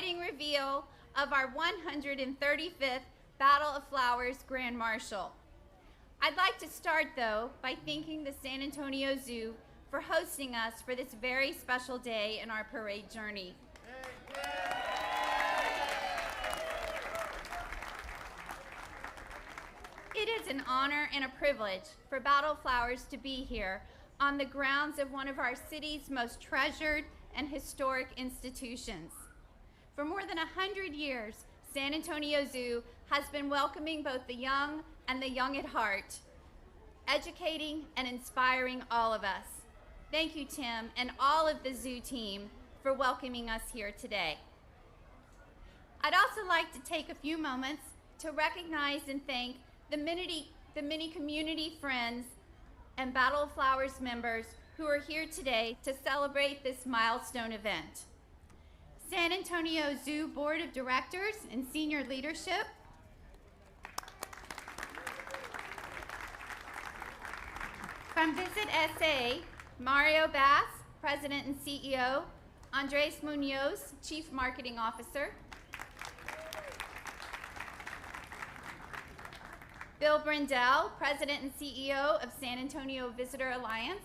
exciting reveal of our 135th Battle of Flowers Grand Marshal. I'd like to start, though, by thanking the San Antonio Zoo for hosting us for this very special day in our parade journey. It is an honor and a privilege for Battle of Flowers to be here on the grounds of one of our city's most treasured and historic institutions. For more than 100 years, San Antonio Zoo has been welcoming both the young and the young at heart, educating and inspiring all of us. Thank you, Tim, and all of the zoo team for welcoming us here today. I'd also like to take a few moments to recognize and thank the many community friends and Battle of Flowers members who are here today to celebrate this milestone event. San Antonio Zoo Board of Directors and senior leadership, from Visit SA, Mario Bass, President and CEO, Andres Munoz, Chief Marketing Officer, Bill Brindell, President and CEO of San Antonio Visitor Alliance.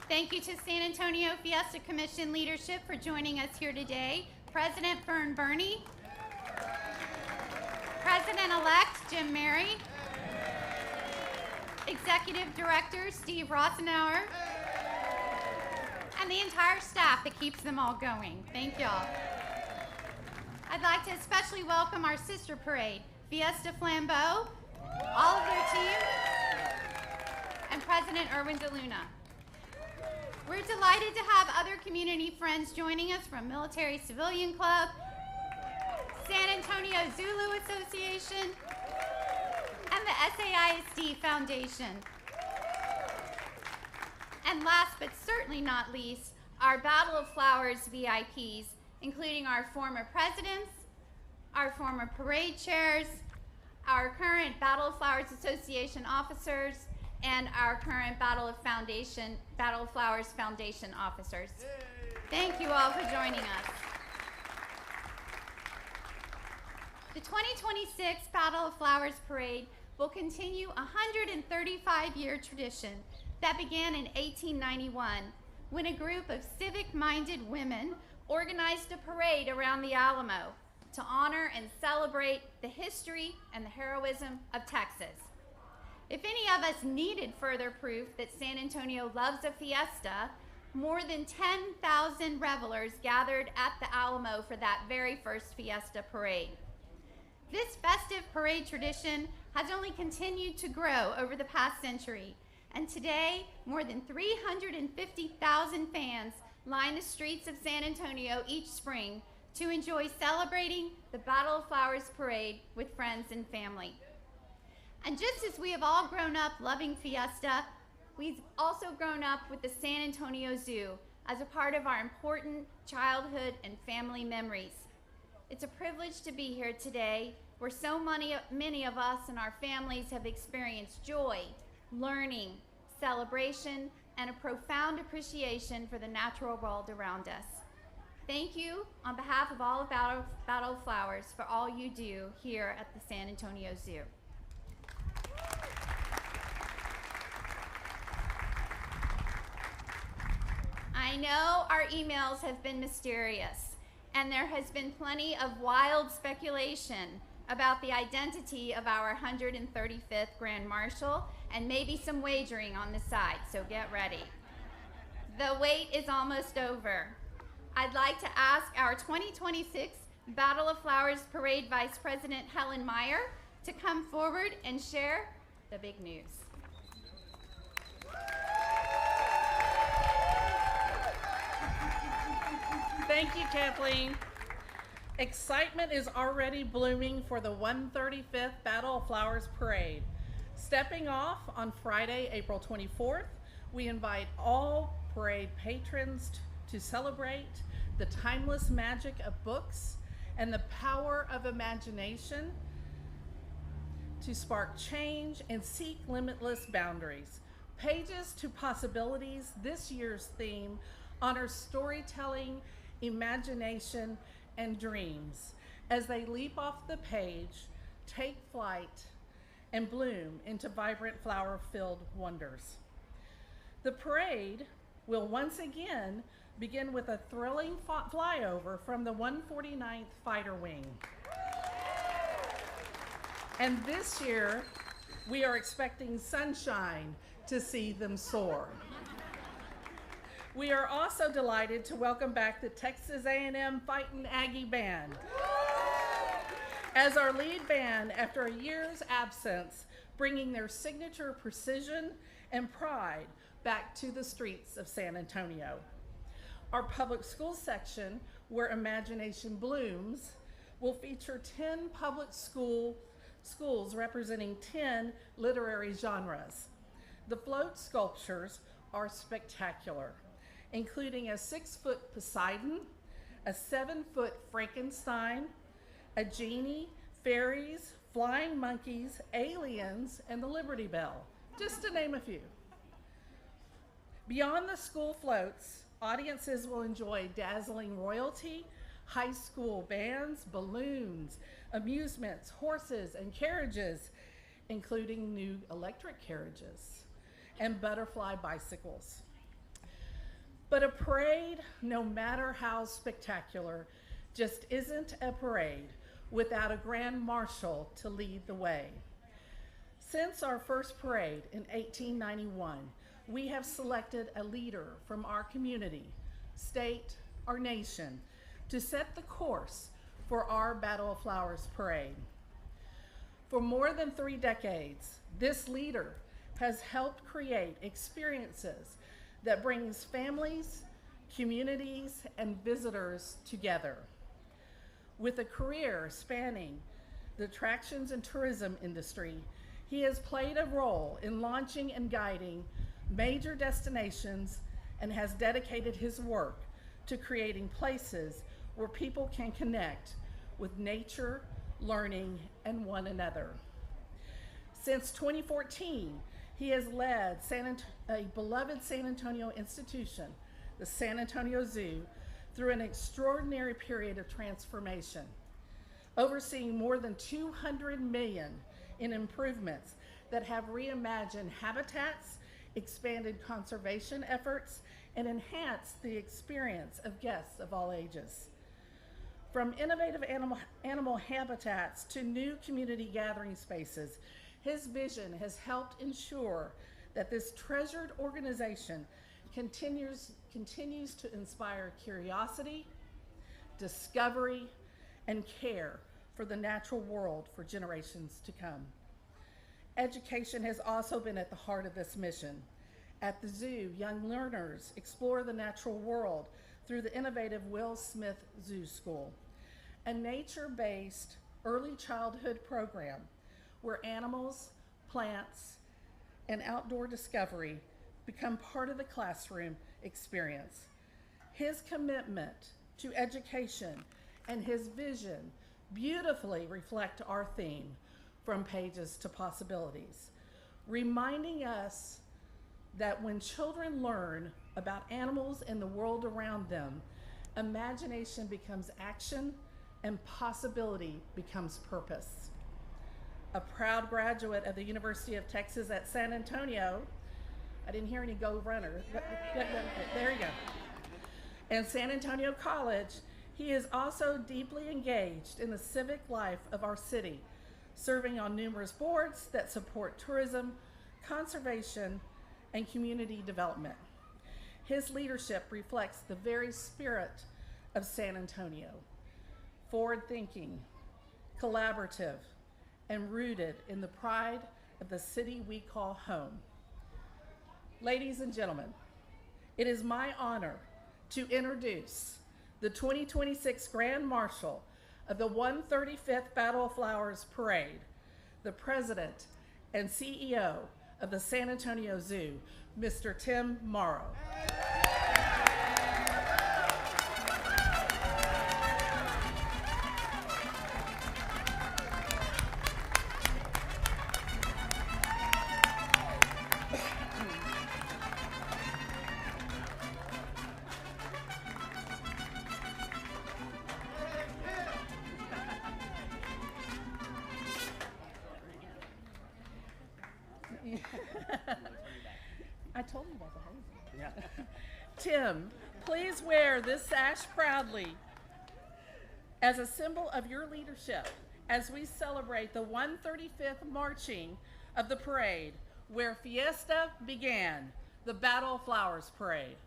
Thank you to San Antonio Fiesta Commission leadership for joining us here today. President Fern Burney, President-elect Jim Mary, Executive Director Steve Rosenauer, and the entire staff that keeps them all going. Thank y'all. I'd like to especially welcome our sister parade, Fiesta Flambeau, all of their team, and President Erwin DeLuna. We're delighted to have other community friends joining us from Military Civilian Club, San Antonio Zulu Association, and the SAISD Foundation. And last but certainly not least, our Battle of Flowers VIPs, including our former presidents, our former parade chairs, our current Battle of Flowers Association officers, and our current Battle of Flowers Foundation officers. Thank you all for joining us. The 2026 Battle of Flowers Parade will continue a 135-year tradition that began in 1891 when a group of civic-minded women organized a parade around the Alamo to honor and celebrate the history and the heroism of Texas. If any of us needed further proof that San Antonio loves a fiesta, more than 10,000 revelers gathered at the Alamo for that very first fiesta parade. This festive parade tradition has only continued to grow over the past century, and today more than 350,000 fans line the streets of San Antonio each spring to enjoy celebrating the Battle of Flowers Parade with friends and family. And just as we have all grown up loving Fiesta, we've also grown up with the San Antonio Zoo as a part of our important childhood and family memories. It's a privilege to be here today where so many of us and our families have experienced joy, learning, celebration, and a profound appreciation for the natural world around us. Thank you on behalf of all of Battle of Flowers for all you do here at the San Antonio Zoo. I know our emails have been mysterious, and there has been plenty of wild speculation about the identity of our 135th Grand Marshal, and maybe some wagering on the side, so get ready. The wait is almost over. I'd like to ask our 2026 Battle of Flowers Parade Vice President Helen Meyer to come forward and share the big news. Thank you, Kathleen. Excitement is already blooming for the 135th Battle of Flowers Parade. Stepping off on Friday, April 24th, we invite all parade patrons to celebrate the timeless magic of books and the power of imagination to spark change and seek limitless boundaries. Pages to Possibilities, this year's theme, honors storytelling, imagination, and dreams as they leap off the page, take flight, and bloom into vibrant flower-filled wonders. The parade will once again begin with a thrilling flyover from the 149th Fighter Wing. And this year, we are expecting sunshine to see them soar. We are also delighted to welcome back the Texas A&M Fightin' Aggie Band as our lead band after a year's absence, bringing their signature precision and pride back to the streets of San Antonio. Our public school section, where imagination blooms, will feature 10 public schools representing 10 literary genres. The float sculptures are spectacular, including a 6-foot Poseidon, a 7-foot Frankenstein, a genie, fairies, flying monkeys, aliens, and the Liberty Bell, just to name a few. Beyond the school floats, audiences will enjoy dazzling royalty, high school bands, balloons, amusements, horses, and carriages, including new electric carriages, and butterfly bicycles. But a parade, no matter how spectacular, just isn't a parade without a grand marshal to lead the way. Since our first parade in 1891, we have selected a leader from our community, state, our nation, to set the course for our Battle of Flowers parade. For more than 3 decades, this leader has helped create experiences that brings families, communities, and visitors together. With a career spanning the attractions and tourism industry, he has played a role in launching and guiding major destinations and has dedicated his work to creating places where people can connect with nature, learning, and one another. Since 2014, he has led a beloved San Antonio institution, the San Antonio Zoo, through an extraordinary period of transformation, overseeing more than $200 million in improvements that have reimagined habitats, expanded conservation efforts, and enhanced the experience of guests of all ages. From innovative animal habitats to new community gathering spaces, his vision has helped ensure that this treasured organization continues to inspire curiosity, discovery, and care for the natural world for generations to come. Education has also been at the heart of this mission. At the zoo, young learners explore the natural world through the innovative Will Smith Zoo School, a nature-based early childhood program where animals, plants, and outdoor discovery become part of the classroom experience. His commitment to education and his vision beautifully reflect our theme, From Pages to Possibilities, reminding us that when children learn about animals and the world around them, imagination becomes action and possibility becomes purpose. A proud graduate of the University of Texas at San Antonio, I didn't hear any go runners. There you go. And San Antonio College, he is also deeply engaged in the civic life of our city, serving on numerous boards that support tourism, conservation, and community development. His leadership reflects the very spirit of San Antonio, forward-thinking, collaborative, and rooted in the pride of the city we call home. Ladies and gentlemen, it is my honor to introduce the 2026 Grand Marshal of the 135th Battle of Flowers Parade, the President and CEO of the San Antonio Zoo, Mr. Tim Morrow. I told you about the hazing. Yeah. Tim, please wear this sash proudly as a symbol of your leadership as we celebrate the 135th marching of the parade where Fiesta began, the Battle of Flowers Parade.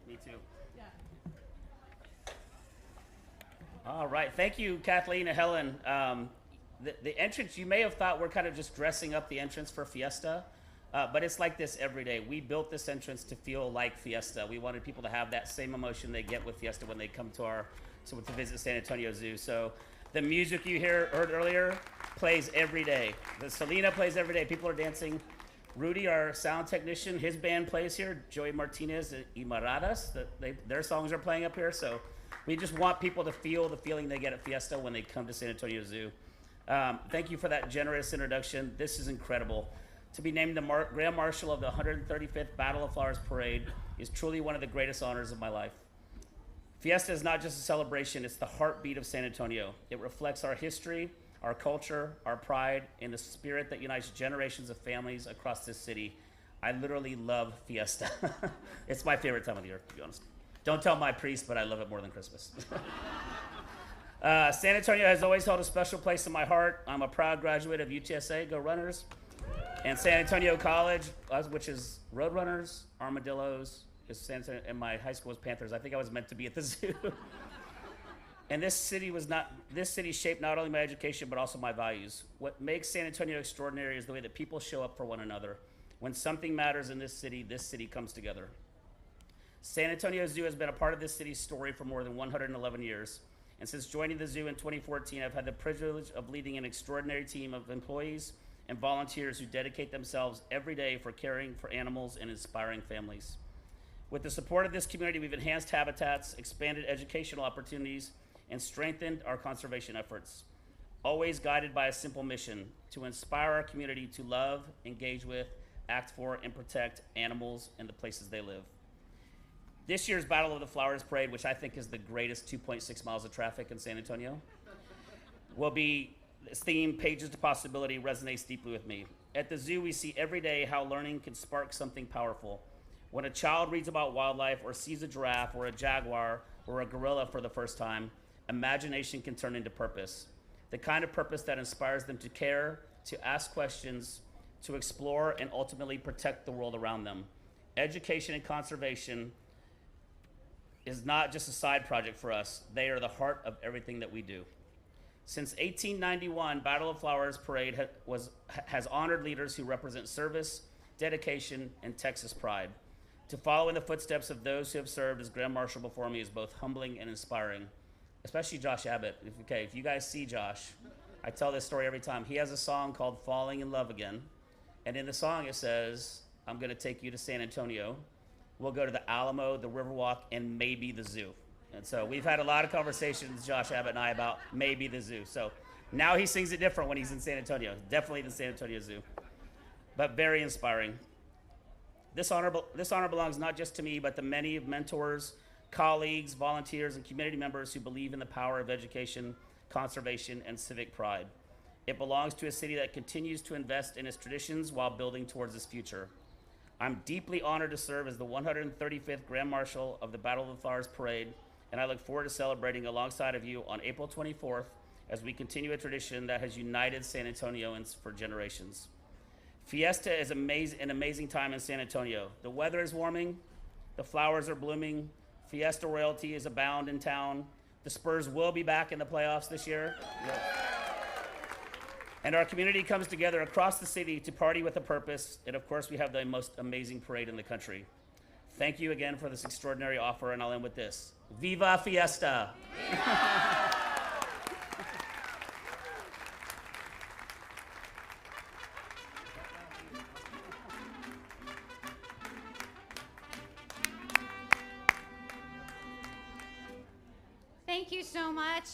Me too. All right, thank you, Kathleen and Helen. The entrance, you may have thought we're kind of just dressing up the entrance for Fiesta, but it's like this every day. We built this entrance to feel like Fiesta. We wanted people to have that same emotion they get with Fiesta when they come to visit San Antonio Zoo. So the music you heard earlier plays every day. The Selena plays every day. People are dancing. Rudy, our sound technician, his band plays here. Joey Martinez y Maradas, their songs are playing up here. So we just want people to feel the feeling they get at Fiesta when they come to San Antonio Zoo. Thank you for that generous introduction. This is incredible. To be named the Grand Marshal of the 135th Battle of Flowers Parade is truly one of the greatest honors of my life. Fiesta is not just a celebration, it's the heartbeat of San Antonio. It reflects our history, our culture, our pride, and the spirit that unites generations of families across this city. I literally love Fiesta. It's my favorite time of the year, to be honest. Don't tell my priest, but I love it more than Christmas. San Antonio has always held a special place in my heart. I'm a proud graduate of UTSA, go Runners, and San Antonio College, which is Roadrunners, Armadillos, and my high school was Panthers. I think I was meant to be at the zoo. And this city shaped not only my education, but also my values. What makes San Antonio extraordinary is the way that people show up for one another. When something matters in this city comes together. San Antonio Zoo has been a part of this city's story for more than 111 years. And since joining the zoo in 2014, I've had the privilege of leading an extraordinary team of employees and volunteers who dedicate themselves every day for caring for animals and inspiring families. With the support of this community, we've enhanced habitats, expanded educational opportunities, and strengthened our conservation efforts, always guided by a simple mission: to inspire our community to love, engage with, act for, and protect animals and the places they live. This year's Battle of the Flowers Parade, which I think is the greatest 2.6 miles of traffic in San Antonio, will be, this theme, Pages to Possibility, resonates deeply with me. At the zoo, we see every day how learning can spark something powerful. When a child reads about wildlife or sees a giraffe or a jaguar or a gorilla for the first time, imagination can turn into purpose. The kind of purpose that inspires them to care, to ask questions, to explore, and ultimately protect the world around them. Education and conservation is not just a side project for us. They are the heart of everything that we do. Since 1891, Battle of Flowers Parade has honored leaders who represent service, dedication, and Texas pride. To follow in the footsteps of those who have served as Grand Marshal before me is both humbling and inspiring, especially Josh Abbott. If you guys see Josh, I tell this story every time. He has a song called Falling in Love Again, and in the song it says, I'm gonna take you to San Antonio. We'll go to the Alamo, the Riverwalk, and maybe the zoo. And so we've had a lot of conversations, Josh Abbott and I, about maybe the zoo. So now he sings it different when he's in San Antonio. Definitely the San Antonio Zoo. But very inspiring. This honor belongs not just to me, but to many mentors, colleagues, volunteers, and community members who believe in the power of education, conservation, and civic pride. It belongs to a city that continues to invest in its traditions while building towards its future. I'm deeply honored to serve as the 135th Grand Marshal of the Battle of the Flowers Parade, and I look forward to celebrating alongside of you on April 24th as we continue a tradition that has united San Antonians for generations. Fiesta is an amazing time in San Antonio. The weather is warming, the flowers are blooming, Fiesta royalty is abound in town. The Spurs will be back in the playoffs this year. Yeah. And our community comes together across the city to party with a purpose, and of course we have the most amazing parade in the country. Thank you again for this extraordinary offer, and I'll end with this. Viva Fiesta! Thank you so much.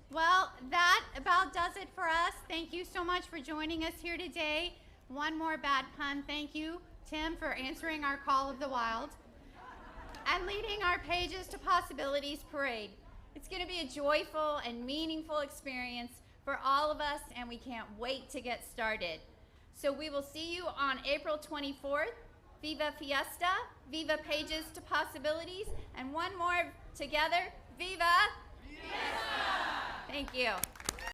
Well, that about does it for us. Thank you so much for joining us here today. One more bad pun. Thank you, Tim, for answering our call of the wild. and leading our Pages to Possibilities parade. It's going to be a joyful and meaningful experience for all of us, and we can't wait to get started. So we will see you on April 24th. Viva Fiesta, Viva Pages to Possibilities, and one more together, Viva Fiesta! Thank you.